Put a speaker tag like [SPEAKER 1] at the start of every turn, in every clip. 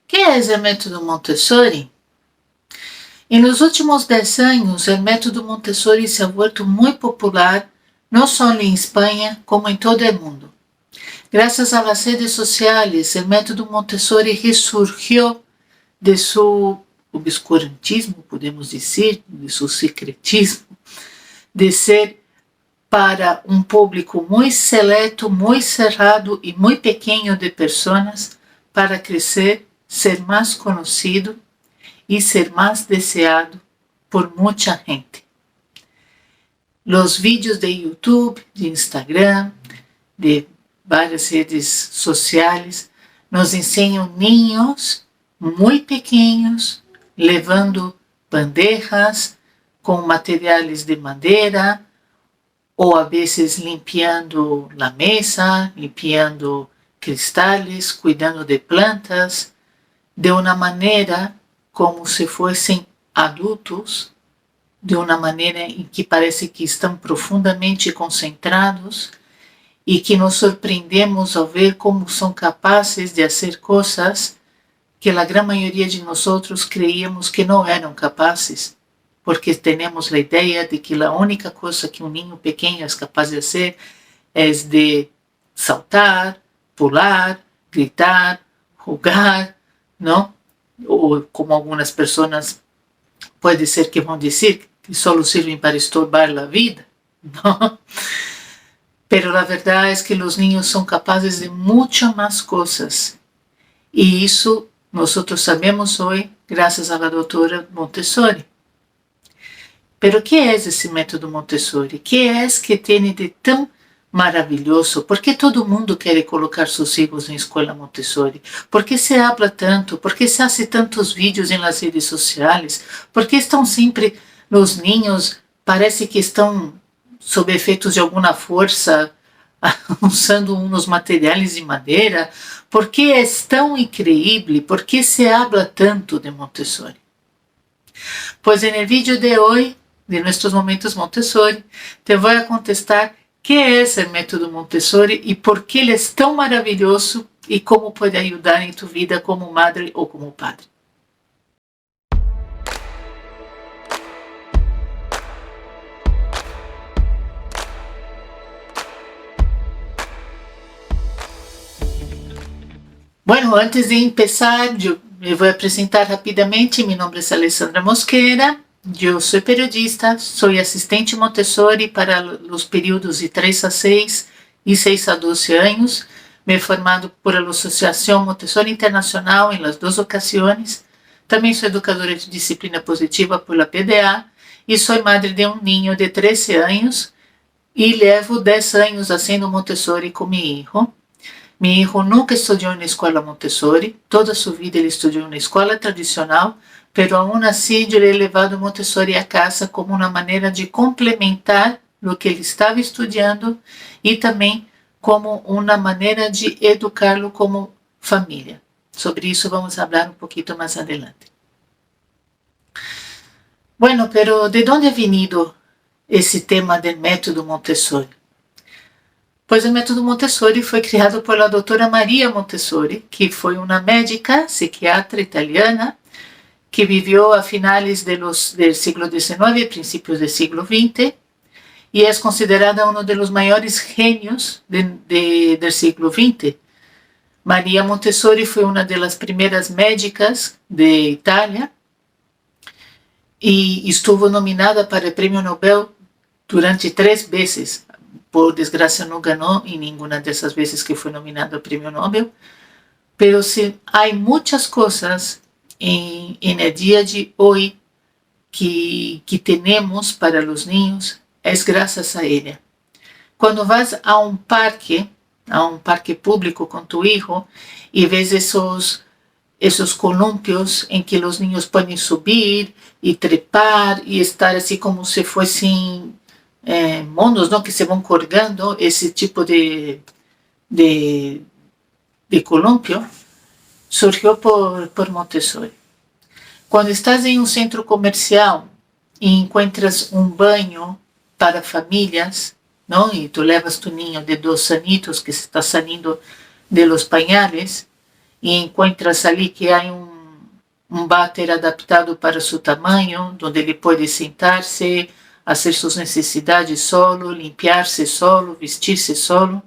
[SPEAKER 1] ¿Qué es el método Montessori? En los últimos 10 años, el método Montessori se ha vuelto muy popular, no solo en España, como en todo el mundo. Gracias a las redes sociales, el método Montessori resurgió de su obscurantismo, podemos decir, de su secretismo, de ser para um público muito seleto, muito cerrado e muito pequeno de pessoas, para crescer, ser mais conhecido e ser mais deseado por muita gente. Os vídeos de YouTube, de Instagram, de várias redes sociais, nos ensinam niños muito pequenos, levando bandejas com materiais de madeira, ou a vezes limpiando a mesa, limpiando cristales, cuidando de plantas, de uma maneira como se fossem adultos, de uma maneira em que parece que estão profundamente concentrados e que nos surpreendemos ao ver como são capazes de fazer coisas que a grande maioria de nós creíamos que não eram capazes, porque temos a ideia de que a única coisa que um ninho pequeno é capaz de fazer é de saltar, pular, gritar, jogar, não? Ou como algumas pessoas pode ser que vão dizer que só servem para estorbar a vida, não? Pero a verdade é que os niños são capazes de muitas mais coisas, e isso nós sabemos hoje graças à doutora Montessori. Pero que é esse método Montessori? Que é que tem de tão maravilhoso? Por que todo mundo quer colocar seus filhos em escola Montessori? Por que se habla tanto? Por que se hace tantos vídeos em las redes sociais? Por que estão sempre os ninhos, parece que estão sob efeitos de alguma força, usando uns materiais de madeira? Por que é tão incrível? Por que se habla tanto de Montessori? Pois no vídeo de hoje, de nossos momentos Montessori, te vou a contestar que é esse método Montessori e por que ele é tão maravilhoso e como pode ajudar em tu vida como madre ou como padre. Bueno, antes de começar, eu vou apresentar rapidamente. Meu nome é Alessandra Mosquera. Eu sou periodista, sou assistente Montessori para os períodos de 3 a 6 e 6 a 12 anos. Me he formado por a Associação Montessori Internacional em las duas ocasiões. Também sou educadora de disciplina positiva pela PDA e sou madre de um ninho de 13 anos e levo 10 anos fazendo Montessori com meu filho. Meu filho nunca estudou na escola Montessori, toda sua vida ele estudou na escola tradicional, pero aún assim eu he levado Montessori a casa como uma maneira de complementar o que ele estava estudando e também como uma maneira de educá-lo como família. Sobre isso vamos falar pouquinho mais adelante. Bueno, pero ¿de onde ha venido esse tema do método Montessori? Pois o método Montessori foi criado pela doutora Maria Montessori, que foi uma médica, psiquiatra italiana, que viveu a finais do século XIX e princípios do século XX, e é considerada um dos maiores gênios do século XX. Maria Montessori foi uma das primeiras médicas de Itália e estuvo nominada para o Prêmio Nobel durante 3 vezes. Por desgraça não ganhou em nenhuma dessas vezes que foi nominada ao Prêmio Nobel, pero há muitas coisas no dia de hoje que temos para os niños, é graças a ela. Quando vas a um parque público com tu hijo e vês esses columpios em que os niños podem subir e trepar e estar assim como se fossem monos, não, que se vão colgando, esse tipo de columpio, surgiu por Montessori. Quando estás em um centro comercial e encontras um banho para famílias, não? E tu levas tu ninho de 2 anitos que está saindo de los pañales, e encuentras ali que há um váter adaptado para seu tamanho, onde ele pode sentar-se, fazer suas necessidades solo, limpar-se solo, vestir-se solo.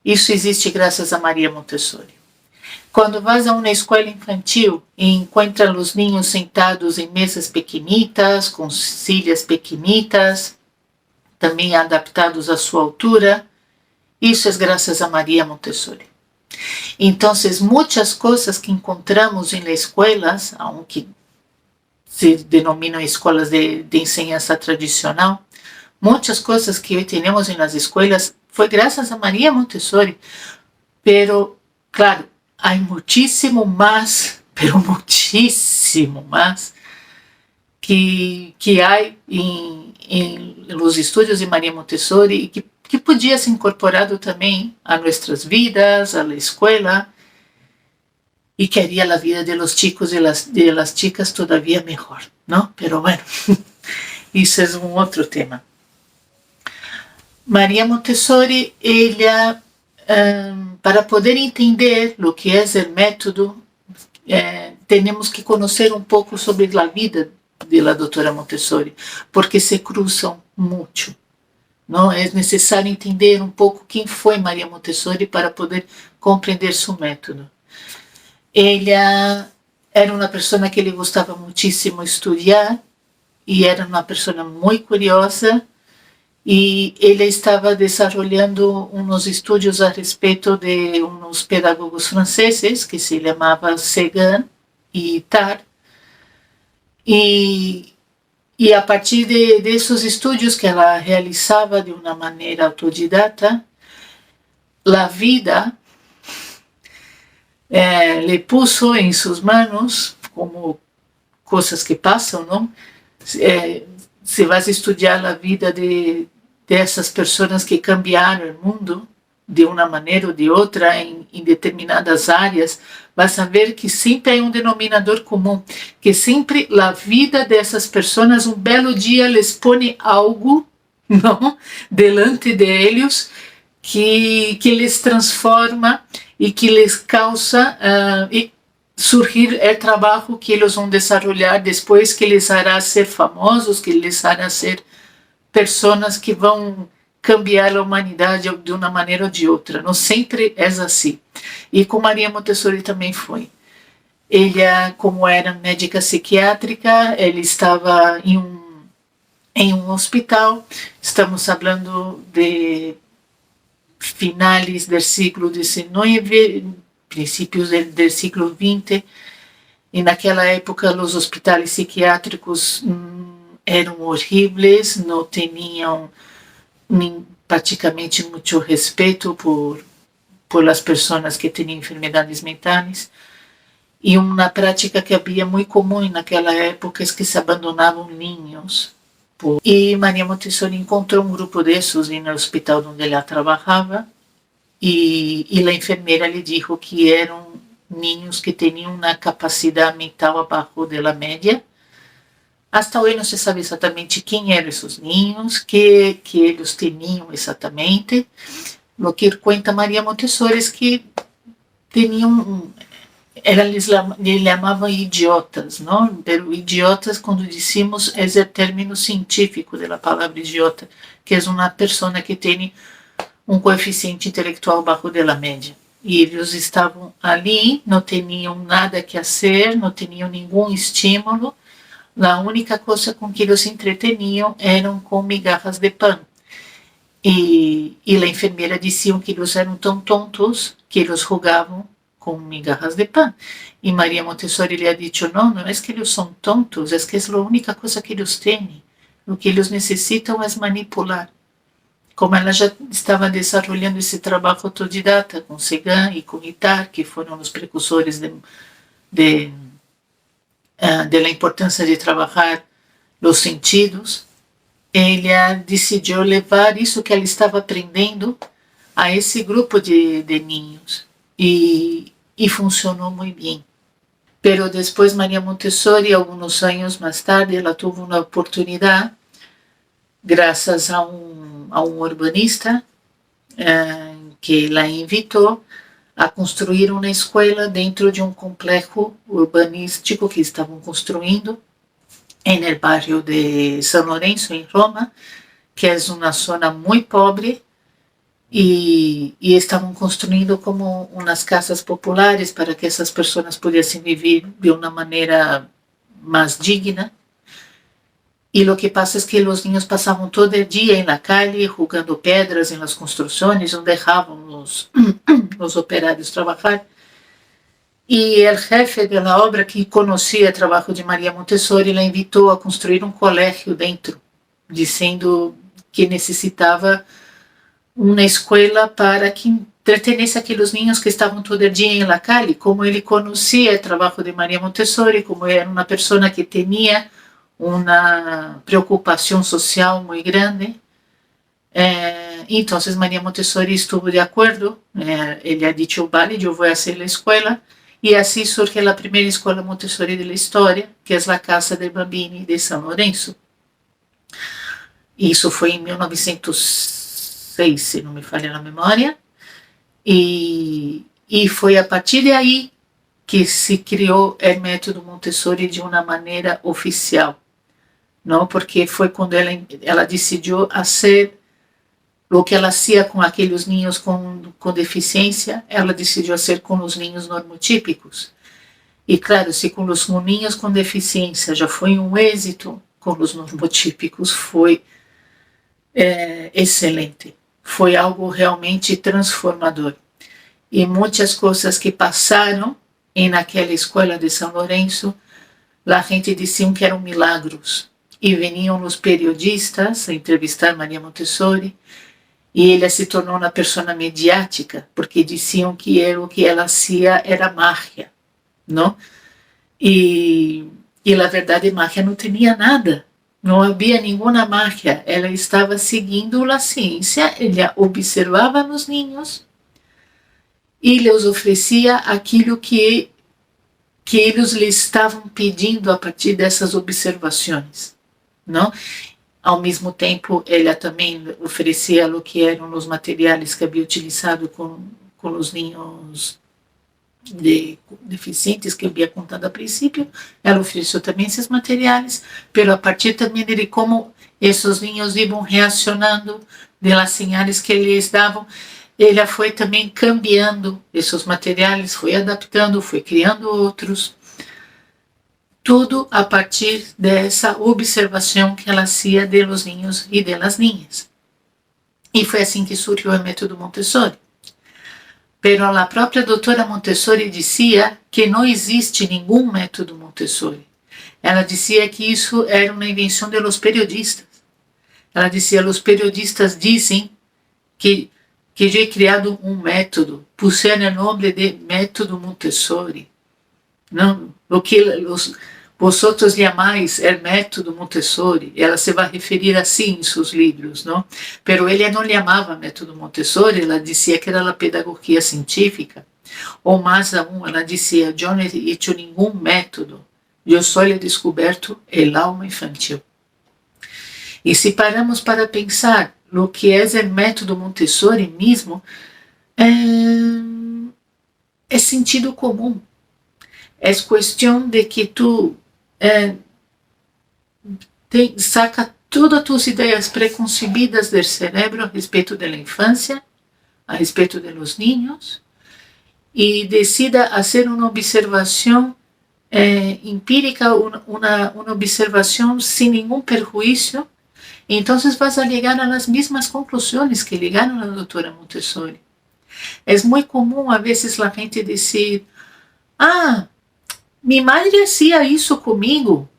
[SPEAKER 1] Isso existe graças a Maria Montessori. Quando vas a uma escola infantil e encontra os ninhos sentados em mesas pequenitas, com silhas pequenitas, também adaptados à sua altura, isso é graças a Maria Montessori. Então, muitas coisas que encontramos em escolas, aunque se denominam escolas de enseñança tradicional, muitas coisas que hoje temos nas escolas foi graças a Maria Montessori. Pero, claro, há muitíssimo mais, pero muitíssimo mais, que há em los estudos de Maria Montessori e que podia ser incorporado também a nossas vidas, à escola, y que haría la vida de los chicos y de las chicas todavía mejor, ¿no? Pero bueno, eso es un otro tema. María Montessori, ella, para poder entender lo que es el método, tenemos que conocer un poco sobre la vida de la doctora Montessori, porque se cruzan mucho, ¿no? Es necesario entender un poco quién fue María Montessori para poder comprender su método. Ela era uma pessoa que ele gostava muitíssimo estudar e era uma pessoa muito curiosa e ele estava desenvolvendo uns estudos a respeito de uns pedagogos franceses que se chamavam Séguin e Itard e a partir desses estudos que ela realizava de uma maneira autodidata, a vida le puso em suas manos, como coisas que passam, não? Se vas estudar a vida dessas pessoas que cambiaram o mundo de uma maneira ou de outra em determinadas áreas, vas a ver que sempre há um denominador comum, que sempre a vida dessas pessoas, um belo dia les põe algo, não? Delante deles que les transforma e que les causa surgir o trabalho que eles vão desenvolver depois, que les hará ser famosos, que les hará ser pessoas que vão cambiar a humanidade de uma maneira ou de outra. Não sempre é assim. E com Maria Montessori também foi. Ela, como era médica psiquiátrica, ela estava em um hospital. Estamos falando de finales do século XIX, princípios do século XX, e naquela época os hospitais psiquiátricos eram horríveis, não tinham praticamente muito respeito por as pessoas que tinham enfermidades mentais, e uma prática que havia muito comum naquela época é que se abandonavam ninhos. E Maria Montessori encontrou um grupo desses no hospital onde ela trabalhava e a enfermeira lhe disse que eram ninhos que tinham uma capacidade mental abaixo da média. Hasta hoje não se sabe exatamente quem eram esses ninhos, que eles tinham exatamente. O que conta Maria Montessori é que tinham... Ela lhe chamava idiotas, não? Pero idiotas, quando dizemos, é o término científico da palavra idiota, que é uma pessoa que tem um coeficiente intelectual abaixo da média. E eles estavam ali, não tinham nada que fazer, não tinham nenhum estímulo. A única coisa com que eles se entreteniam eram com migalhas de pão. E a enfermeira dizia que eles eram tão tontos que eles jogavam com migalhas de pão. E Maria Montessori lhe ha dicho, não é que eles são tontos, é que é a única coisa que eles têm. O que eles necessitam é manipular. Como ela já estava desenvolvendo esse trabalho autodidata com Séguin e com Itard, que foram os precursores da importância de trabalhar os sentidos, ela decidiu levar isso que ela estava aprendendo a esse grupo de ninhos. E funcionou muito bem. Pero depois Maria Montessori, alguns anos mais tarde, ela teve uma oportunidade, graças a um urbanista que la invitou a construir uma escola dentro de um complexo urbanístico que estavam construindo en el barrio de San Lorenzo, em Roma, que é uma zona muito pobre, e estavam construindo como umas casas populares para que essas pessoas pudessem viver de uma maneira mais digna. E lo que pasa es que los niños pasaban todo el día en la calle jugando piedras en las construcciones, no dejaban los operarios trabajar. Y el jefe de la obra, que conocía el trabajo de María Montessori, la invitó a construir un colegio dentro, diciendo que necesitaba una escuela para que entretenesse aqueles niños que estavam todo el día en la calle. Como ele conocía el trabajo de María Montessori, como era una persona que tenía uma preocupação social muito grande. Então, Maria Montessori estuvo de acordo. Ele ha dicho, vale, eu vou fazer a escola. E assim surge a primeira escola Montessori da história, que é a Casa del Bambini de São Lourenço. Isso foi em 1906, se não me falha a memória. E foi a partir de aí que se criou o método Montessori de uma maneira oficial. Não, porque foi quando ela decidiu fazer o que ela fazia com aqueles ninhos com deficiência, ela decidiu fazer com os ninhos normotípicos. E claro, se com os ninhos com deficiência já foi um êxito, com os normotípicos foi excelente. Foi algo realmente transformador. E muitas coisas que passaram naquela escola de São Lourenço, a gente dizia que eram milagros. E veniam os periodistas a entrevistar Maria Montessori, e ela se tornou uma pessoa mediática, porque diziam que o que ela fazia era mágia, não? E na verdade mágia não tinha nada, não havia nenhuma mágia, ela estava seguindo a ciência, ela observava os ninhos e lhes oferecia aquilo que eles lhe estavam pedindo a partir dessas observações. Não? Ao mesmo tempo, ela também oferecia o que eram os materiais que havia utilizado com os ninhos deficientes que havia contado a princípio. Ela ofereceu também esses materiais, mas a partir também de como esses ninhos iam reacionando, das sinais que eles davam, ela foi também cambiando esses materiais, foi adaptando, foi criando outros. Tudo a partir dessa observação que ela fazia de los niños e de las niñas. E foi assim que surgiu o método Montessori. Pero a própria doutora Montessori dizia que não existe nenhum método Montessori. Ela dizia que isso era uma invenção de los periodistas. Ela dizia, os periodistas dizem que eu he criado um método, puseram o nome de método Montessori. Não, o que vosotros llamais el método Montessori, ela se vai referir assim em seus livros, não? Pero ele não chamava método Montessori, ela dizia que era a pedagogia científica, ou mais aún, ela dizia, eu não he hecho nenhum método, eu só he descoberto el alma infantil. E se paramos para pensar no que é o método Montessori mesmo, é sentido comum. É questão de que tu saca todas as tuas ideias preconcebidas do cerebro a respeito da infância, a respeito de los niños, e decida fazer uma observação empírica, uma observação sem nenhum perjuízo. Então vas a chegar às mesmas conclusões que chegaram a doutora Montessori. É muito comum a vezes a gente dizer, minha madre fazia isso comigo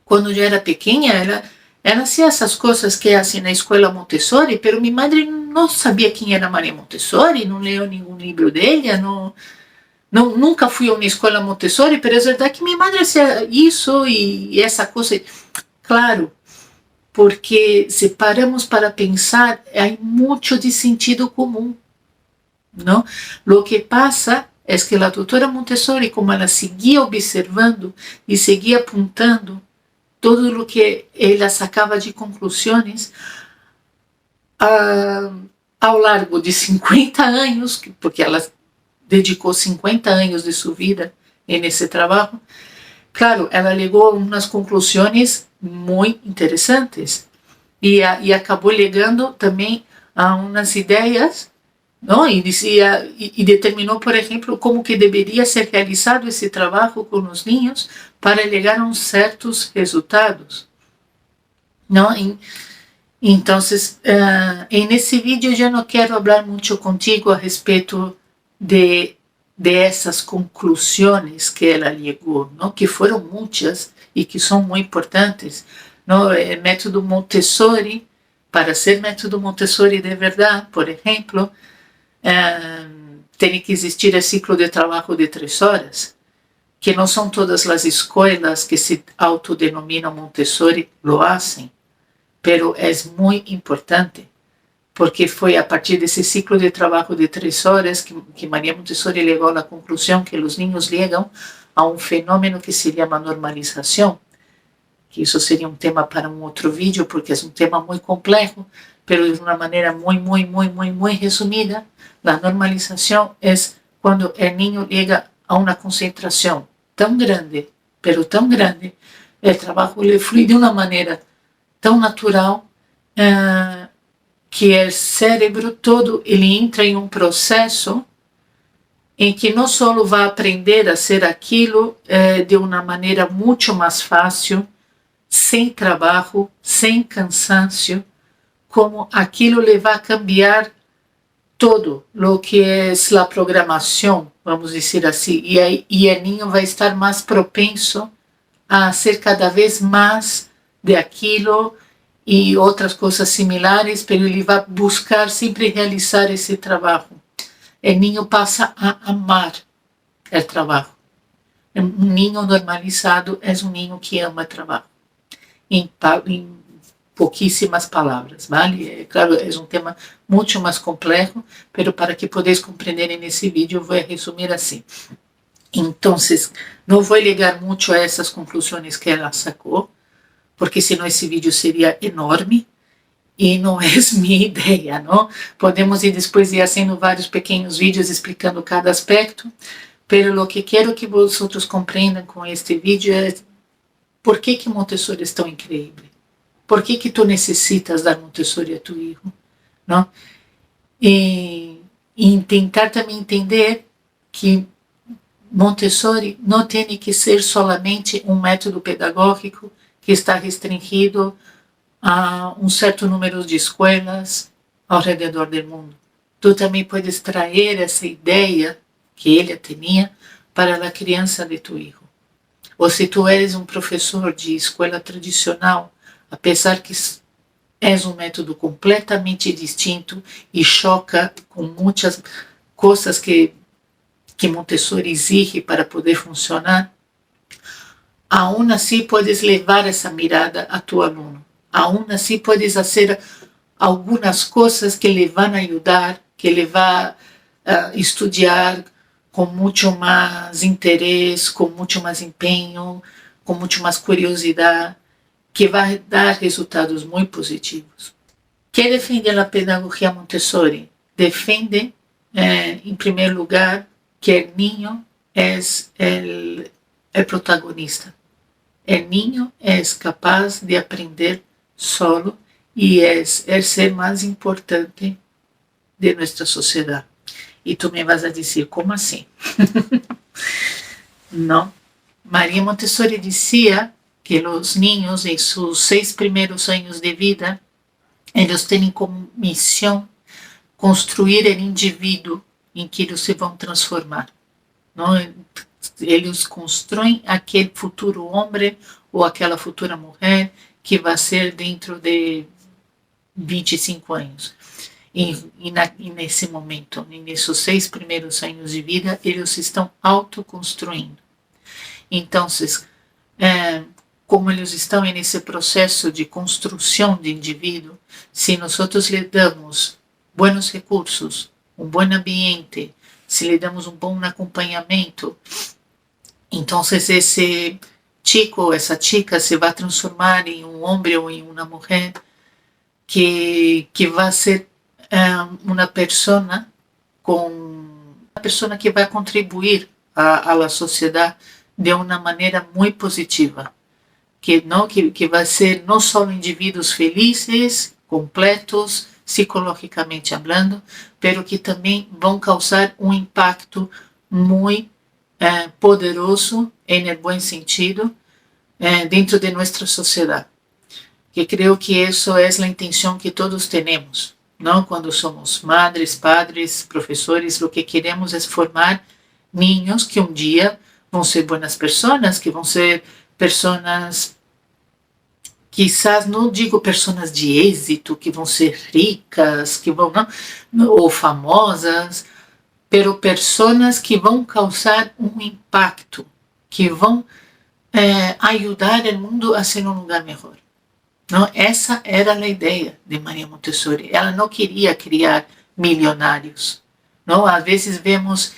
[SPEAKER 1] quando eu era pequena, ela fazia essas coisas que fazem na escola Montessori, mas minha madre não sabia quem era Maria Montessori, não leu nenhum livro dela, nunca fui a uma escola Montessori, mas é verdade que minha madre fazia isso e essa coisa. Claro, porque se paramos para pensar, há muito de sentido comum, não? O que passa é que a doutora Montessori, como ela seguia observando e seguia apontando tudo o que ela sacava de conclusões, ao largo de 50 anos, porque ela dedicou 50 anos de sua vida nesse trabalho. Claro, ela chegou a umas conclusões muito interessantes e acabou chegando também a umas ideias, não? E determinou, por exemplo, como que deveria ser realizado esse trabalho com os niños para chegar a uns certos resultados, não? Então, nesse vídeo eu já não quero falar muito contigo a respeito de essas conclusões que ela chegou, não? Que foram muitas e que são muito importantes. Não? O método Montessori, para ser método Montessori de verdade, por exemplo, tem que existir o ciclo de trabalho de 3 horas, que não são todas as escolas que se autodenominam Montessori lo hacen, pero é muito importante, porque foi a partir desse ciclo de trabalho de 3 horas que Maria Montessori chegou à conclusão que os niños chegam a um fenômeno que se chama normalização, que isso seria um tema para um outro vídeo, porque é um tema muito complexo, pero de uma maneira muito resumida. A normalização é quando o niño chega a uma concentração tão grande, pero tão grande, o trabalho lhe flui de uma maneira tão natural, que o cérebro todo ele entra em um processo em que não só vai aprender a ser aquilo de uma maneira muito mais fácil, sem trabalho, sem cansancio, como aquilo lhe vai cambiar todo lo que é a programação, vamos dizer assim, e o niño vai estar mais propenso a ser cada vez mais de aquilo e outras coisas similares, mas ele vai buscar sempre realizar esse trabalho. O niño passa a amar o trabalho. Um niño normalizado é um niño que ama o trabalho. Em pouquíssimas palavras, vale? Claro, é um tema muito mais complexo, mas para que podeis compreender nesse vídeo, eu vou resumir assim. Então, não vou ligar muito a essas conclusões que ela sacou, porque senão esse vídeo seria enorme e não é minha ideia, não? Podemos ir depois ir fazendo vários pequenos vídeos explicando cada aspecto, pero o que quero que vocês compreendam com este vídeo é por que Montessori é tão incrível. Por que tu necessitas dar Montessori a tu filho, não? E tentar também entender que Montessori não tem que ser solamente um método pedagógico que está restringido a um certo número de escolas ao redor do mundo. Tu também podes trazer essa ideia que ele tinha para a criança de tu filho. Ou se tu eres um professor de escola tradicional, apesar que é um método completamente distinto e choca com muitas coisas que Montessori exige para poder funcionar, aún assim podes levar essa mirada a tu aluno. Aún assim podes fazer algumas coisas que lhe vão ajudar, que lhe vão estudar com muito mais interesse, com muito mais empenho, com muito mais curiosidade, que vai dar resultados muito positivos. Quem defende a pedagogia Montessori? Defende, em primeiro lugar, que o niño é o protagonista. O niño é capaz de aprender solo e é o ser mais importante de nossa sociedade. E tu me vas a dizer, como assim? Não. Maria Montessori dizia que os niños, em seus 6 primeiros anos de vida, eles têm como missão construir o indivíduo em que eles se vão transformar. Não? Eles constroem aquele futuro homem ou aquela futura mulher que vai ser dentro de 25 anos. E nesse momento, nesses 6 primeiros anos de vida, eles estão autoconstruindo. Então, como eles estão nesse processo de construção de indivíduo, se nós lhe damos bons recursos, um bom ambiente, se lhe damos um bom acompanhamento, então esse chico ou essa chica se vai transformar em um homem ou em uma mulher que vai ser uma pessoa com persona que vai contribuir a la sociedade de uma maneira muito positiva, que vai ser não só indivíduos felizes, completos, psicologicamente hablando, pero que também vão causar um impacto muito poderoso, em bom sentido, dentro de nossa sociedade. Que creo que isso é a intenção que todos temos, não? Quando somos madres, padres, professores, o que queremos é formar niños que um dia vão ser boas pessoas, que vão ser pessoas, quizás não digo pessoas de êxito, que vão ser ricas, que vão, não, ou famosas, pero pessoas que vão causar um impacto, que vão ajudar o mundo a ser um lugar melhor. Não, essa era a ideia de Maria Montessori. Ela não queria criar milionários. Não? Às vezes vemos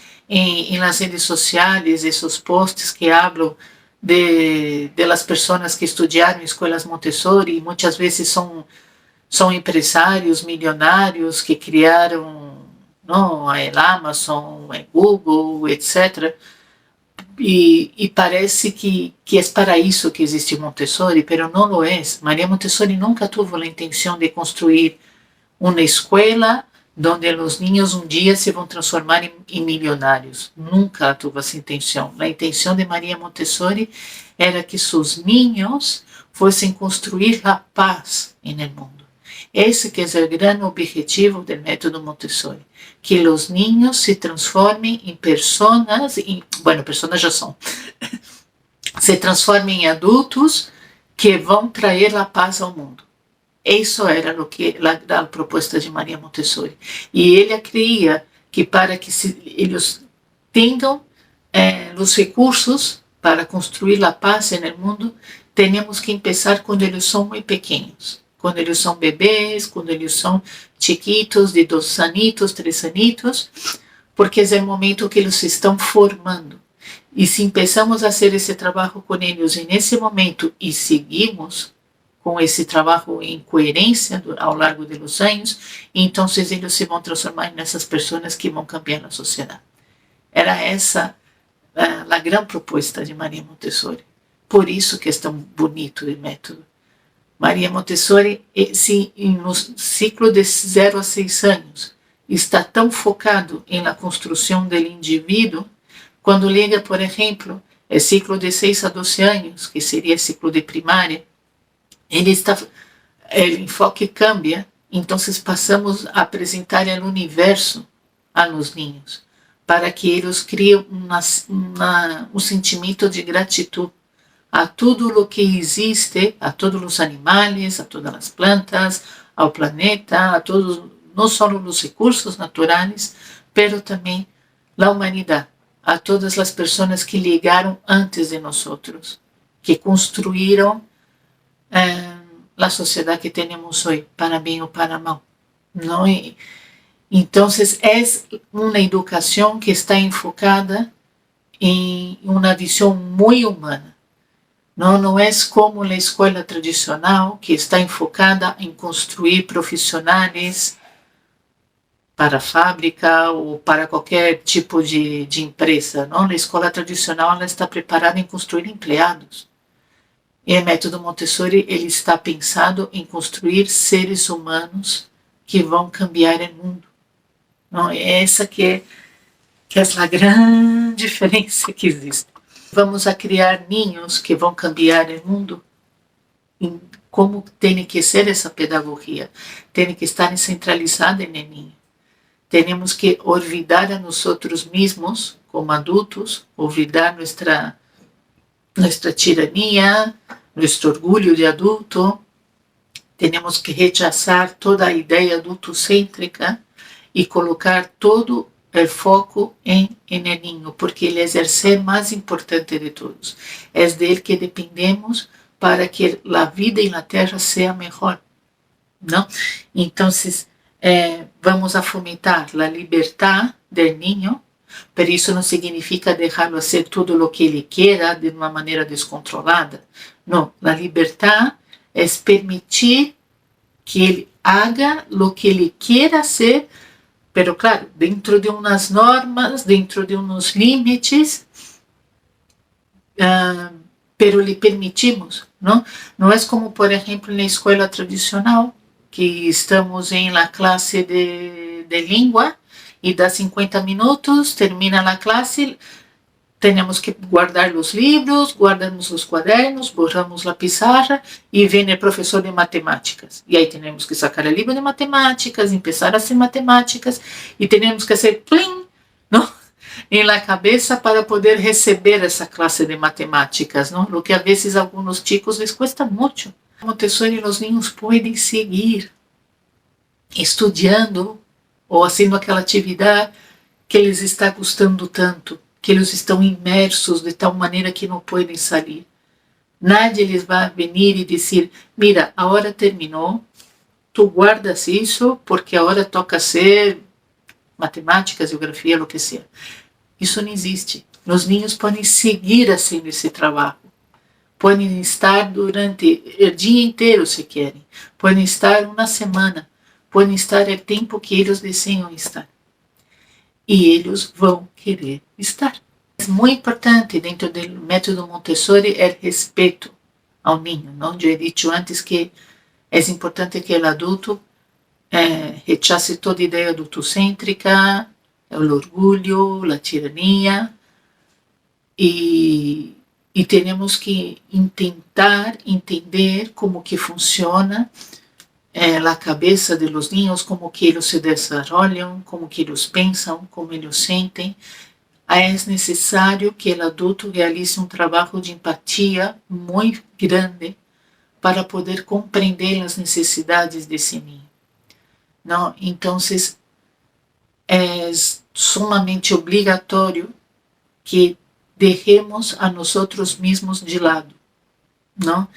[SPEAKER 1] nas redes sociais esses posts que falam de las pessoas que estudaram em escolas Montessori e muitas vezes são empresários milionários que criaram, não, a Amazon, a Google, etc. E parece que é para isso que existe Montessori, pero não lo é. Maria Montessori nunca tuvo a intenção de construir uma escola onde os niños um dia se vão transformar em milionários. Nunca tuvo essa intenção. A intenção de Maria Montessori era que seus niños fossem construir a paz no mundo. Esse que é o grande objetivo do método Montessori, que os niños se transformem em pessoas, pessoas já são, se transformem em adultos que vão trazer a paz ao mundo. Isso era o que a proposta de Maria Montessori. E ele creia que para que eles tenham os recursos para construir a paz no mundo, temos que começar quando eles são muito pequenos. Quando eles são bebês, quando eles são chiquitos, de 2 anitos, 3 anitos, porque é o momento que eles se estão formando. E se começamos a fazer esse trabalho com eles nesse momento e seguimos com esse trabalho em coerência ao longo dos anos, então eles se vão transformar nessas pessoas que vão cambiar a sociedade. Era essa a grande proposta de Maria Montessori. Por isso que é tão bonito o método. Maria Montessori, no ciclo de 0 a 6 anos, está tão focado na construção do indivíduo, quando liga, por exemplo, o ciclo de 6 a 12 anos, que seria o ciclo de primária, o enfoque cambia, então passamos a apresentar o universo a los niños, para que eles criem um sentimento de gratidão a tudo o que existe, a todos os animais, a todas as plantas, ao planeta, a todos, não só os recursos naturais, pero também a humanidade, a todas as pessoas que ligaram antes de nós, que construíram a sociedade que temos hoje, para bem ou para mal. Não? Então, é uma educação que está enfocada em uma visão muito humana. Não é como a escola tradicional, que está enfocada em construir profissionais para a fábrica ou para qualquer tipo de empresa. Não? A escola tradicional ela está preparada em construir empregados. E o método Montessori ele está pensado em construir seres humanos que vão cambiar o mundo. Não? É essa que é a grande diferença que existe. Vamos a criar niños que vão cambiar o mundo. E como tem que ser essa pedagogia? Tem que estar centralizada no niño. Temos que olvidar a nós mesmos, como adultos, olvidar nossa tirania, nosso orgulho de adulto. Temos que rechazar toda a ideia adultocêntrica e colocar todo o foco em niño, porque ele é o ser mais importante de todos. É dele que dependemos para que a vida na Terra seja melhor. Não? Então, vamos a fomentar a liberdade do niño, pero isso não significa deixá-lo fazer tudo o que ele queira de uma maneira descontrolada. Não, a liberdade é permitir que ele haga o que ele queira hacer, Pero claro, dentro de umas normas, dentro de uns limites, pero lhe permitimos, não? Não é como, por exemplo, na escola tradicional, que estamos em la classe de língua e dá 50 minutos, termina a classe, temos que guardar os livros, guardamos os quadernos, borramos a pizarra e vem o professor de matemáticas. E aí temos que sacar o livro de matemáticas, começar a fazer matemáticas e temos que fazer plim, não? Em la cabeça para poder receber essa classe de matemáticas, não? O que a vezes a alguns chicos les cuesta muito. Montessori, os niños podem seguir estudando ou fazendo aquela atividade que eles está gostando tanto, que eles estão imersos de tal maneira que não podem sair. Nadie les vai venir e dizer, mira, a hora terminou, tu guardas isso porque a hora toca ser matemática, geografia, o que seja. Isso não existe. Os niños podem seguir fazendo esse trabalho. Podem estar durante o dia inteiro se querem. Podem estar uma semana. Podem estar o tempo que eles desejam estar. E eles vão querer estar. É muito importante dentro do método Montessori o respeito ao ninho. Não? Eu he dicho antes que é importante que o adulto rechace toda ideia adultocêntrica, o orgulho, a tirania, e temos que tentar entender como que funciona a cabeça de los niños, como que eles se desarrollam, como que eles pensam, como eles sentem. É necessário que o adulto realize um trabalho de empatia muito grande para poder compreender as necessidades desse ninho. Não? Então, é sumamente obrigatório que deixemos a nós mesmos de lado, não?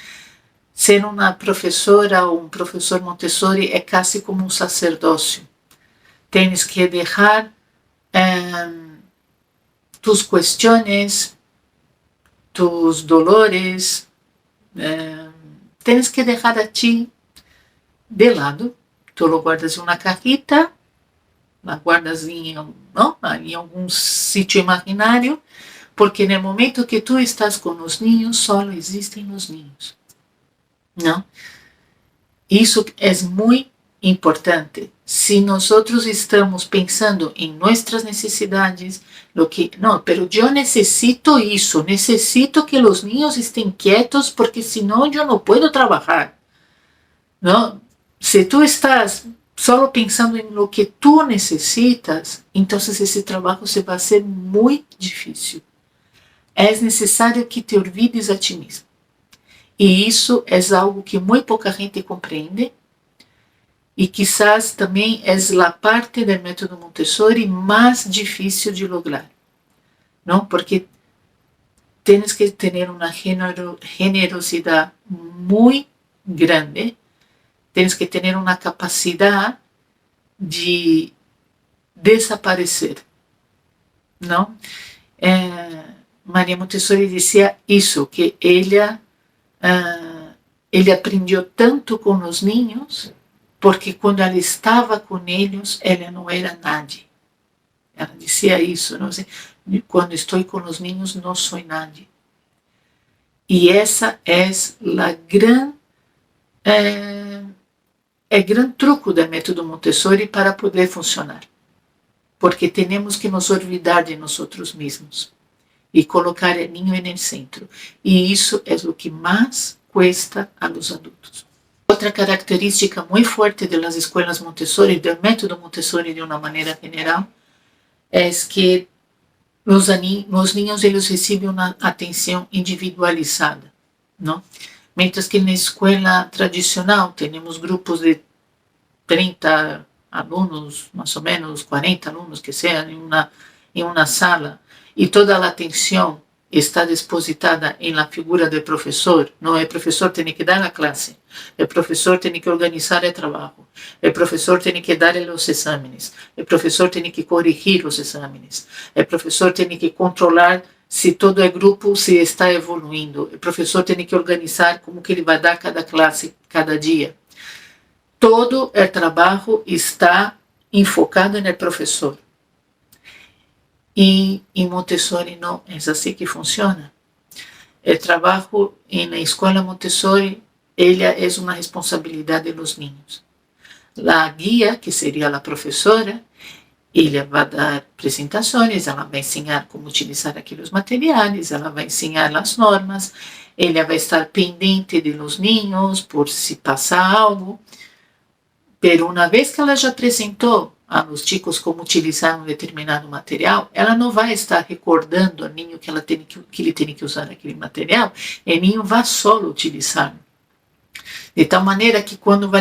[SPEAKER 1] Ser uma professora ou um professor Montessori é quase como um sacerdócio. Tens que deixar tus questões, tus dolores, tens que deixar a ti de lado. Tu lo guardas em uma cajita, la guardas em algum sítio imaginário, porque no momento que tu estás com os niños, só existem os niños. Não? Isso é muito importante. Se nós estamos pensando em nossas necessidades, pero eu necessito isso, necessito que os niños estén quietos, porque senão eu não posso trabalhar. Não? Se tu estás só pensando em lo que tu necessitas, então esse trabalho se vai ser muito difícil. É necessário que te olvides a ti mesmo. E isso é algo que muito pouca gente compreende, e quizás também é a parte do método Montessori mais difícil de lograr, não? Porque tens que ter uma generosidade muito grande, tens que ter uma capacidade de desaparecer, não? Maria Montessori dizia isso, que ele aprendeu tanto com os niños, porque quando ela estava com eles, ela não era nadie. Ela dizia isso, não sei, quando estou com os niños, não sou nadie. E essa é a grande grande truco do método Montessori para poder funcionar. Porque temos que nos olvidar de nós mesmos e colocar o ninho no centro. E isso é o que mais cuesta a los adultos. Outra característica muito forte das escolas Montessori, do método Montessori de uma maneira geral, é que os niños eles recebem uma atenção individualizada, não? Mientras que na escola tradicional temos grupos de 30 alunos, mais ou menos 40 alunos que sejam em uma sala, e toda a atenção está depositada em la figura do professor. Não, o professor tem que dar a classe, o professor tem que organizar o trabalho, o professor tem que dar os exames, o professor tem que corrigir os exames, o professor tem que controlar se todo o grupo se está evoluindo, o professor tem que organizar como que ele vai dar cada classe, cada dia. Todo o trabalho está enfocado en el profesor. Y en Montessori no es así que funciona. El trabajo en la escuela Montessori, ella es una responsabilidad de los niños. La guía, que sería la profesora, ela vai dar apresentações, ela vai ensinar como utilizar aqueles materiais, ela vai ensinar as normas, ela vai estar pendente de los niños por se passar algo. Pero uma vez que ela já apresentou a los chicos como utilizar um determinado material, ela não vai estar recordando ao ninho que ele tem que usar aquele material, o ninho vai solo utilizar. De tal maneira que quando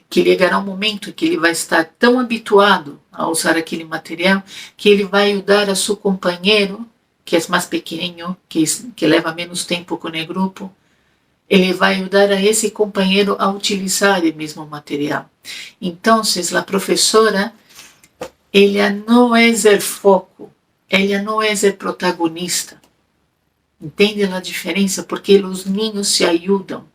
[SPEAKER 1] que chegará um momento que ele vai estar tão habituado a usar aquele material que ele vai ajudar a seu companheiro, que é mais pequeno, que leva menos tempo com o grupo, ele vai ajudar a esse companheiro a utilizar o mesmo material. Então, a professora, ela não é o foco, ela não é o protagonista. Entende a diferença? Porque os ninhos se ajudam.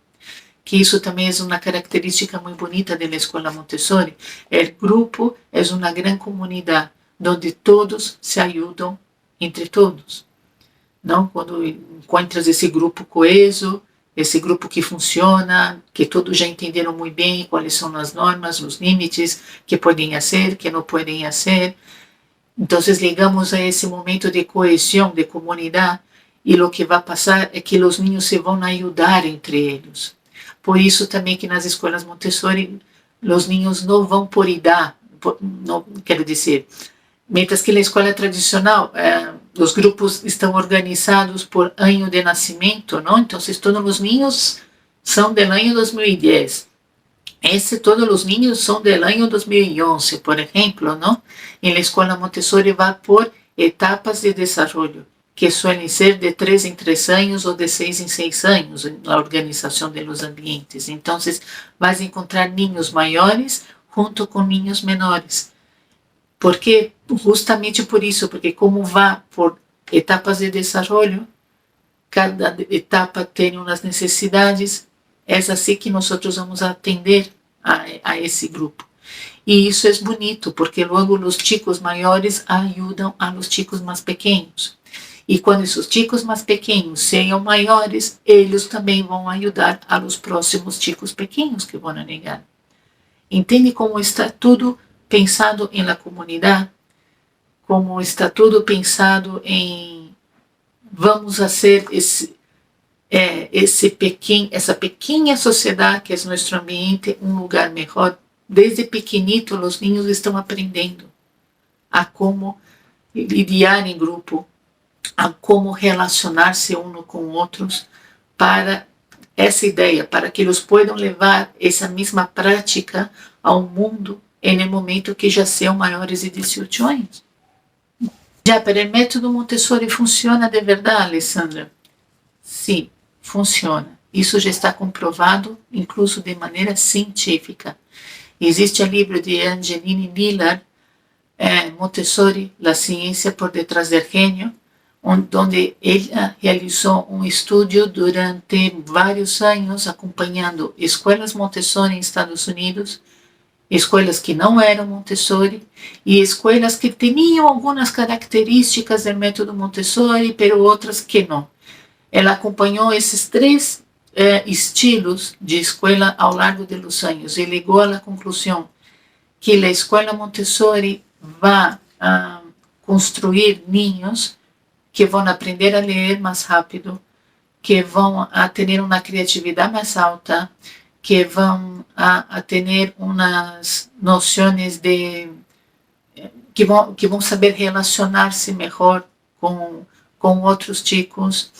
[SPEAKER 1] Que isso também é uma característica muito bonita da escola Montessori. O grupo é uma grande comunidade, onde todos se ajudam entre todos. Não? Quando encontras esse grupo coeso, esse grupo que funciona, que todos já entenderam muito bem quais são as normas, os limites, que podem fazer, que não podem fazer. Então, ligamos a esse momento de coesão, de comunidade, e o que vai passar é que os ninhos se vão ajudar entre eles. Por isso também que nas escolas Montessori os ninhos não vão por idade, não quero dizer, mientras que na escola tradicional os grupos estão organizados por ano de nascimento, não? Então todos os ninhos são do ano 2010. Todos os ninhos são do ano 2011, por exemplo, não? E na escola Montessori vai por etapas de desenvolvimento, que suelen ser de 3 em 3 anos ou de 6 em 6 anos na organização dos ambientes. Então, vais encontrar ninhos maiores junto com ninhos menores. Porque, justamente por isso, porque como vai por etapas de desenvolvimento, cada etapa tem umas necessidades, é assim que nós vamos atender a esse grupo. E isso é bonito, porque logo os chicos maiores ajudam a los chicos mais pequenos. E quando esses chicos mais pequenos sejam maiores, eles também vão ajudar a los próximos chicos pequenos que vão chegar. Entende como está tudo pensado em la comunidade? Como está tudo pensado em vamos fazer essa pequena sociedade que é nosso ambiente um lugar melhor. Desde pequenito, os ninhos estão aprendendo a como lidiar em grupo, a como relacionar-se uns com outros, para essa ideia, para que eles possam levar essa mesma prática ao mundo no momento que já sejam maiores de 18 anos. Já, para o método Montessori funciona de verdade, Alessandra? Sim, funciona. Isso já está comprovado, incluso de maneira científica. Existe o livro de Angeline Miller, Montessori, La Ciência por Detrás del Genio, onde ela realizou um estudo durante vários anos acompanhando escolas Montessori em Estados Unidos, escolas que não eram Montessori e escolas que tinham algumas características do método Montessori, pero outras que não. Ela acompanhou esses 3 estilos de escola ao longo dos anos e chegou à conclusão que a escola Montessori vai construir ninhos que vão aprender a ler mais rápido, que vão a ter uma criatividade mais alta, que vão a ter umas noções de que vão saber relacionar-se melhor com outros chicos,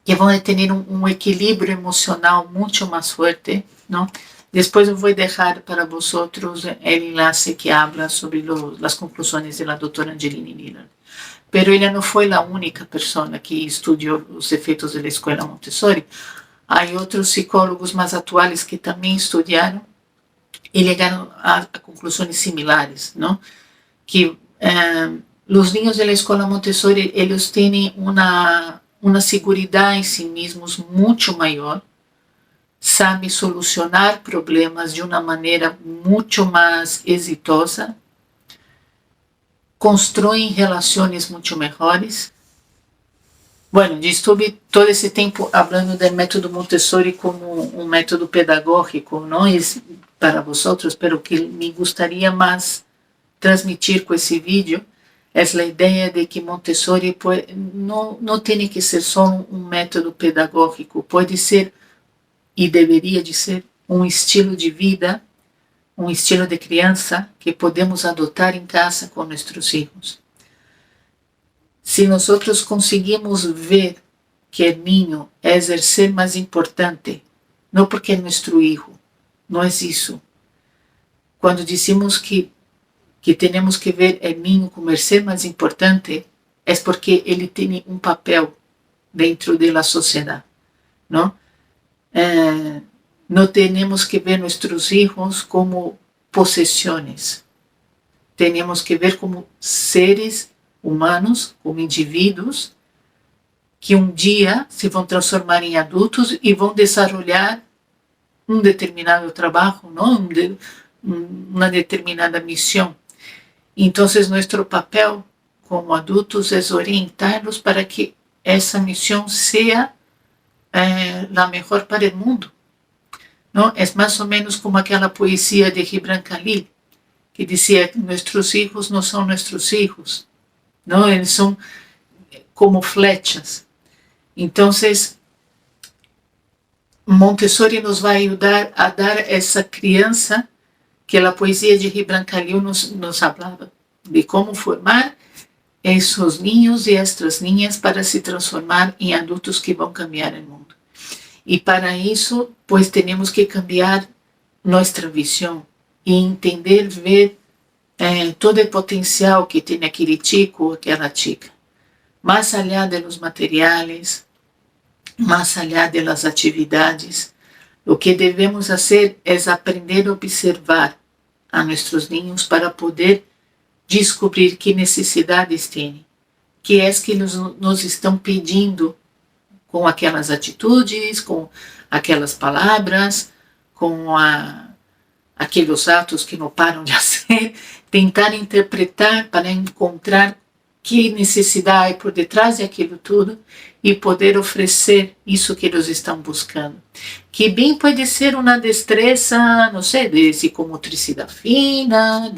[SPEAKER 1] que vão ter um equilíbrio emocional muito mais forte, não? Depois eu vou deixar para vosotros o enlace que habla sobre as conclusões da doutora Angeline Miller. Pero ela não foi a única pessoa que estudou os efeitos da escola Montessori. Há outros psicólogos mais atuais que também estudaram e chegaram a conclusões similares, não? Que os ninhos da escola Montessori eles têm uma segurança em si mesmos muito maior, sabe solucionar problemas de uma maneira muito mais exitosa, constroem relações muito melhores. Bueno, yo estuve todo esse tempo falando do método Montessori como um método pedagógico, não é para vosotros, pero que me gostaria mais transmitir com esse vídeo é a ideia de que Montessori não tem que ser só um método pedagógico, pode ser e deveria de ser um estilo de vida, um estilo de criança que podemos adotar em casa com nossos filhos. Se nós conseguimos ver que o niño é o ser mais importante, não porque é nosso filho, não é isso. Quando dizemos que temos que ver o niño como o ser mais importante, é porque ele tem um papel dentro da sociedade, não? Não temos que ver nossos filhos como possessões, temos que ver como seres humanos, como indivíduos, que um dia se vão transformar em adultos e vão desenvolver um determinado trabalho, não? Uma determinada missão. Então, nosso papel como adultos é orientar-los para que essa missão seja a melhor para o mundo. Não? É mais ou menos como aquela poesia de Gibran Khalil, que dizia que nossos filhos não são nossos filhos, não? Eles são como flechas. Então, Montessori nos vai ajudar a dar essa criança que a poesia de Gibran Khalil nos falava, de como formar esses ninhos e estas ninhas para se transformar em adultos que vão cambiar o mundo. E para isso, pois, temos que cambiar nossa visão e entender, ver todo o potencial que tem aquele chico ou aquela chica. Mais allá de los materiales, mais allá de las atividades, o que devemos fazer é aprender a observar a nossos ninhos para poder descobrir que necessidades têm, que é que nos estão pedindo com aquelas atitudes, com aquelas palavras, com aqueles atos que não param de fazer, tentar interpretar para encontrar que necessidade por detrás daquilo tudo e poder oferecer isso que eles estão buscando. Que bem pode ser uma destreza, não sei, de psicomotricidade fina,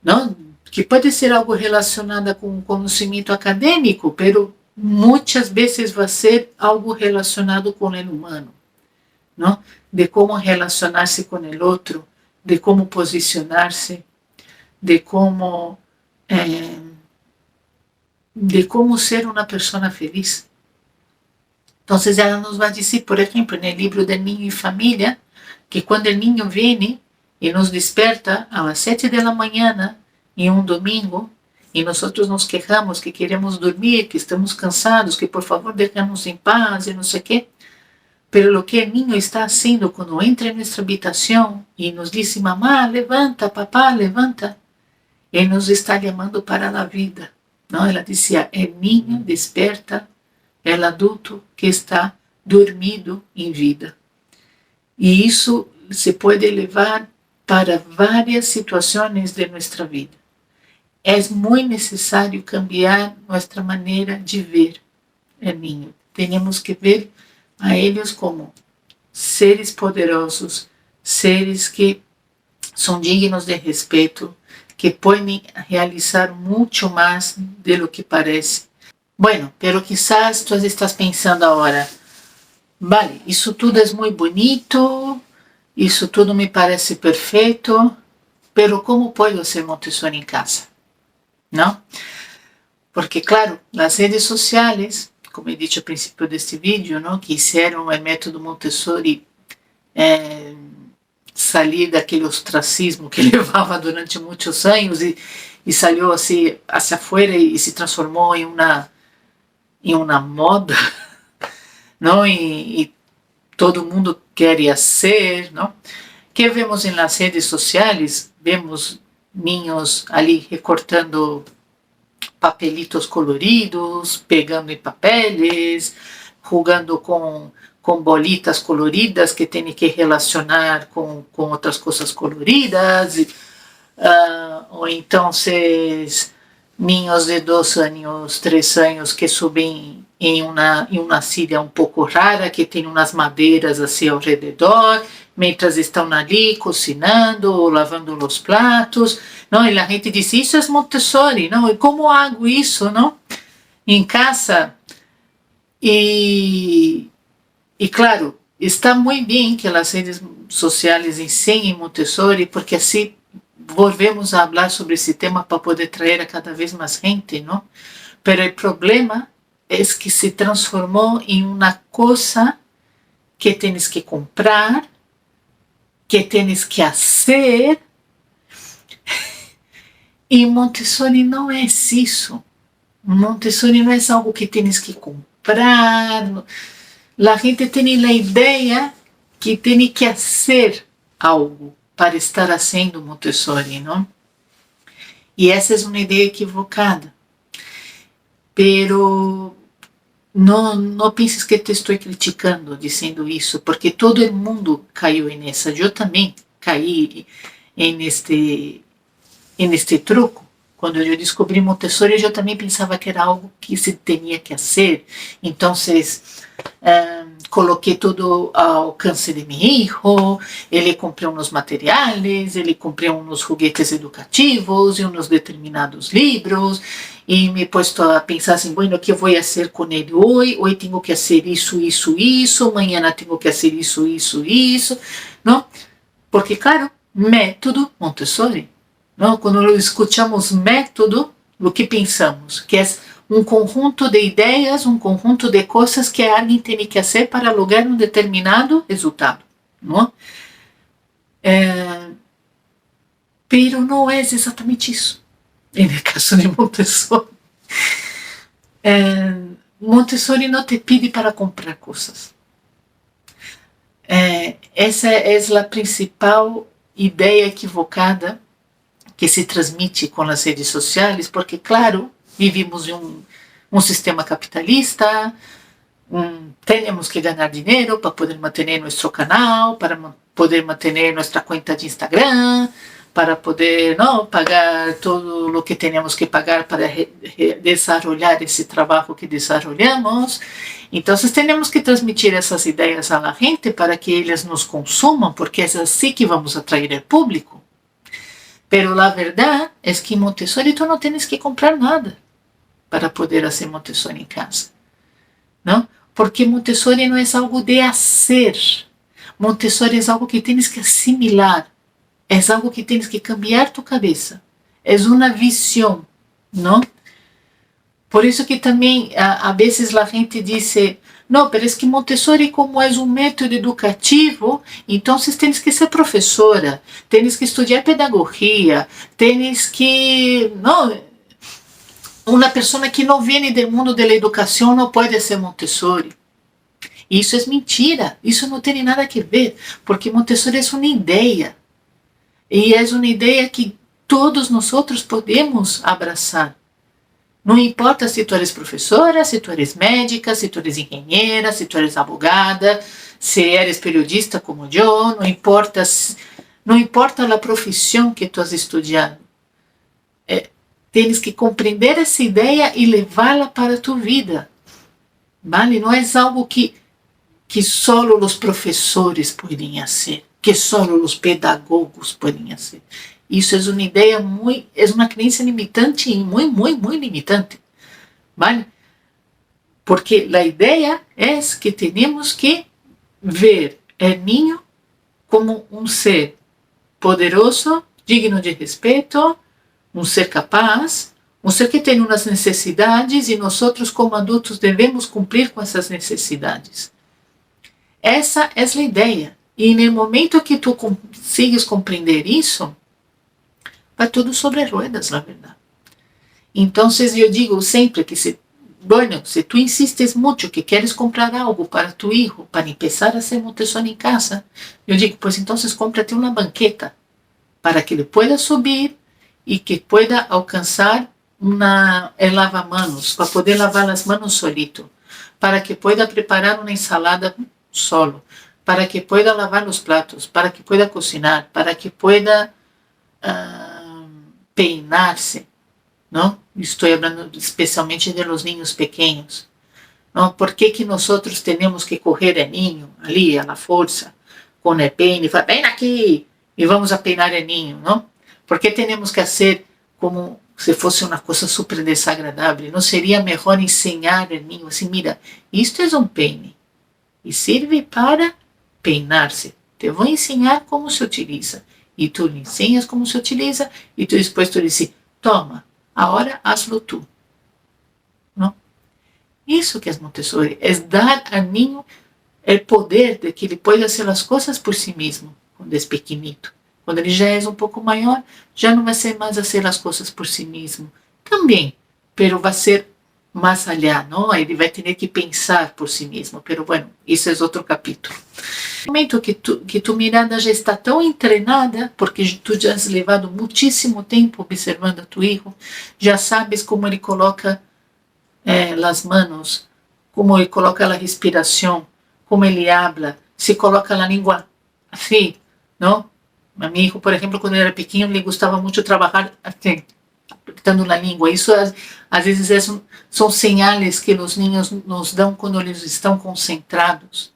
[SPEAKER 1] não? Que pode ser algo relacionado com conhecimento acadêmico, pero muitas vezes vai ser algo relacionado com o humano, não? De como relacionar-se com o outro, de como posicionar-se, de como ser uma pessoa feliz. Então, ela nos vai dizer, por exemplo, no livro de Niño e Família, que quando o niño vem e nos desperta às 7 da manhã, em um domingo, e nós nos quejamos que queremos dormir, que estamos cansados, que por favor deixemos em paz e não sei o quê. Pero o que o niño está fazendo quando entra em nossa habitação e nos diz, mamá, levanta, papá, levanta, ele nos está chamando para a vida. Não? Ela dizia, o niño desperta, é o adulto que está dormido em vida. E isso se pode levar para várias situações de nossa vida. É muito necessário cambiar nossa maneira de ver o niño. Temos que ver a eles como seres poderosos, seres que são dignos de respeito, que podem realizar muito mais de lo que parece. Bueno, pero quizás tu estás pensando agora, vale, isso tudo é muito bonito, isso tudo me parece perfeito, pero como posso ser Montessori em casa? Não? Porque, claro, nas redes sociais, como eu disse ao princípio deste vídeo, não, que fizeram o método Montessori sair daquele ostracismo que levava durante muitos anos e saiu assim hacia afuera e se transformou em uma moda, não? E todo mundo queria ser, não? Que vemos nas redes sociais, vemos ninhos ali recortando papelitos coloridos, pegando em papéis, jogando com bolitas coloridas que tem que relacionar com outras coisas coloridas, ou então niños de 2 anos, 3 anos que subem em uma silha um pouco rara, que tem umas madeiras assim ao redor, mientras estão ali cocinando ou lavando os pratos, não? E a gente diz, isso é Montessori, não? E como hago isso, não? Em casa, e claro, está muito bem que as redes sociais ensinem Montessori, porque assim volvemos a falar sobre esse tema para poder trazer a cada vez mais gente, não? Pero o problema é que se transformou em uma coisa que tens que comprar, que tens que fazer, e Montessori não é isso. Montessori não é algo que tens que comprar. A gente tem a ideia que tem que fazer algo para estar fazendo Montessori, não? E essa é uma ideia equivocada. Pero não penses que te estou criticando dizendo isso, porque todo mundo caiu nessa. Eu também caí neste truco. Quando eu descobri Montessori, eu também pensava que era algo que se tinha que fazer. Então, coloquei tudo ao alcance de meu filho, ele comprou uns materiais, ele comprou uns juguetes educativos e uns determinados livros, e me posto a pensar assim, bueno, o que eu vou fazer com ele hoje? Hoje tenho que fazer isso, amanhã tenho que fazer isso, não? Porque, claro, método Montessori. Não? Quando escutamos método, o que pensamos? Que é um conjunto de ideias, um conjunto de coisas que alguém tem que fazer para lograr um determinado resultado. Não? Pero não é exatamente isso. No caso de Montessori. Montessori não te pede para comprar coisas. Essa é a principal ideia equivocada que se transmite com as redes sociais, porque, claro, vivimos em um sistema capitalista, temos que ganhar dinheiro para poder manter nosso canal, para poder manter nossa conta de Instagram, para poder pagar todo o que temos que pagar para desenvolver esse trabalho que desenvolvemos. Então, temos que transmitir essas ideias à gente para que eles nos consumam, porque é assim que vamos atrair o público. Pero a verdade é que Montessori tu não tens que comprar nada para poder fazer Montessori em casa, não? Porque Montessori não é algo de fazer. Montessori é algo que tens que assimilar, é algo que tens que cambiar tu cabeça, é uma visão, não? Por isso que também a vezes a gente diz, não, mas é que Montessori, como é um método educativo, então tens que ser professora, tens que estudar pedagogia, tens que... Não, uma pessoa que não vem do mundo da educação não pode ser Montessori. Isso é mentira, isso não tem nada a ver, porque Montessori é uma ideia, e é uma ideia que todos nós podemos abraçar. Não importa se tu eres professora, se tu eres médica, se tu eres engenheira, se tu eres abogada, se eres periodista como eu, não importa a profissão que tu has estudado. Tens que compreender essa ideia e levá-la para a tua vida. Vale? Não é algo que só os professores podem fazer, que só os pedagogos podem fazer. Isso é uma ideia é uma crença limitante, muito limitante, vale? Porque a ideia é que temos que ver o niño como um ser poderoso, digno de respeito, um ser capaz, um ser que tem umas necessidades e nós como adultos devemos cumprir com essas necessidades. Essa é a ideia. E no momento que tu consigues compreender isso, vai tudo sobre ruedas, na verdade. Então, eu digo sempre que se tu insistes muito que queres comprar algo para tu filho, para começar a hacer Montessori em casa, eu digo, pues então cómprate uma banqueta, para que ele pueda subir e que pueda alcançar el lavamanos, para poder lavar as manos solito, para que pueda preparar uma ensalada solo, para que pueda lavar os pratos, para que pueda cocinar, para que pueda peinarse, ¿no? Estoy hablando especialmente de los niños pequeños, ¿no? ¿Por qué que nosotros tenemos que coger el niño ali a la fuerza con el peine y falar, ven aquí y vamos a peinar el niño, ¿no? ¿Por qué tenemos que hacer como se fosse uma coisa super desagradável? Não seria melhor ensinar ao niño assim, mira, isto é um peine e serve para peinar-se. Te vou ensinar como se utiliza. E tu lhe ensinas como se utiliza e tu depois tu diz, toma, agora hazlo tu. Não? Isso que é Montessori, é dar ao niño o poder de que ele pode fazer as coisas por si mesmo, quando é pequenito. Quando ele já é um pouco maior, já não vai ser mais fazer as coisas por si mesmo. Também, pero vai ser mais allá, não? Ele vai ter que pensar por si mesmo. Pero bueno, isso é outro capítulo. No momento que tu mirada já está tão entrenada, porque tu já has levado muitíssimo tempo observando a tu hijo, já sabes como ele coloca as manos, como ele coloca a respiração, como ele habla, se coloca a língua assim, não? A mi hijo, por ejemplo, cuando era pequeño, le gustaba mucho trabajar apretando la língua. Isso, às vezes, são señales que os niños nos dão quando eles estão concentrados.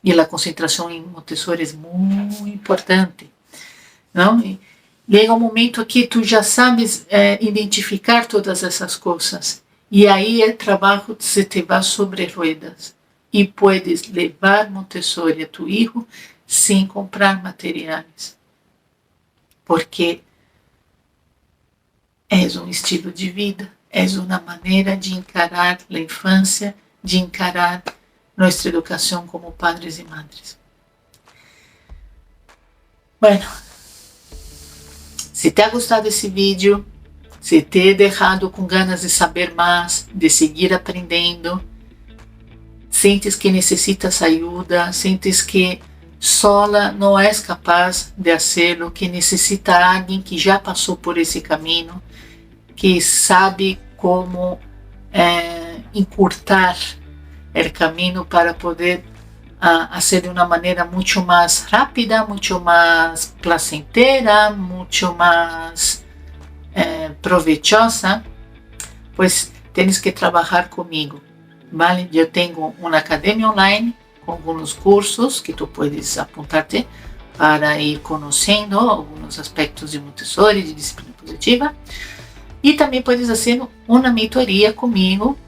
[SPEAKER 1] E a concentração em Montessori é muito importante. Não? E chega um momento que tu já sabes identificar todas essas coisas. E aí o trabalho se te vai sobre ruedas. E puedes levar Montessori a tu hijo sem comprar materiais, porque é um estilo de vida, é uma maneira de encarar a infância, de encarar nossa educação como padres e madres. Bueno, se te ha gostado esse vídeo, se te he deixado com ganas de saber mais, de seguir aprendendo, sentes que necessitas ajuda, sentes que sola não és capaz de hacerlo, que necessita alguém que já passou por esse caminho, que sabe como encurtar o caminho para poder fazer de uma maneira muito mais rápida, muito mais placentera, muito mais provechosa, pues tienes que trabalhar comigo, ¿vale? Eu tenho uma academia online com alguns cursos que tu puedes apuntar-te para ir conhecendo alguns aspectos de Montessori, de disciplina positiva. E também puedes fazer uma mentoria comigo,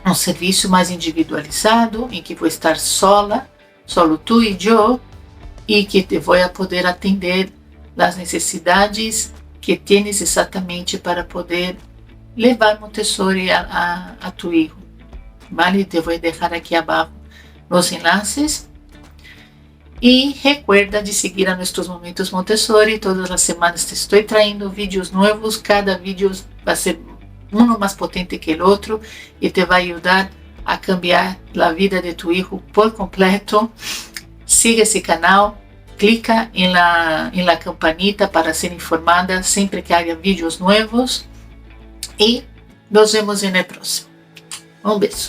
[SPEAKER 1] um serviço mais individualizado, em que vou estar solo tu e eu, e que te vou poder atender as necessidades que tienes exatamente para poder levar Montessori a tu hijo. Vale? Te vou deixar aqui abaixo os enlaces e recuerda de seguir a nossos momentos Montessori. Todas as semanas te estou traindo vídeos novos, cada vídeo vai ser um mais potente que o outro e te vai ajudar a cambiar a vida de tu hijo por completo. Siga esse canal, clica em la campanita para ser informada sempre que haja vídeos novos e nos vemos no próximo. Um beijo.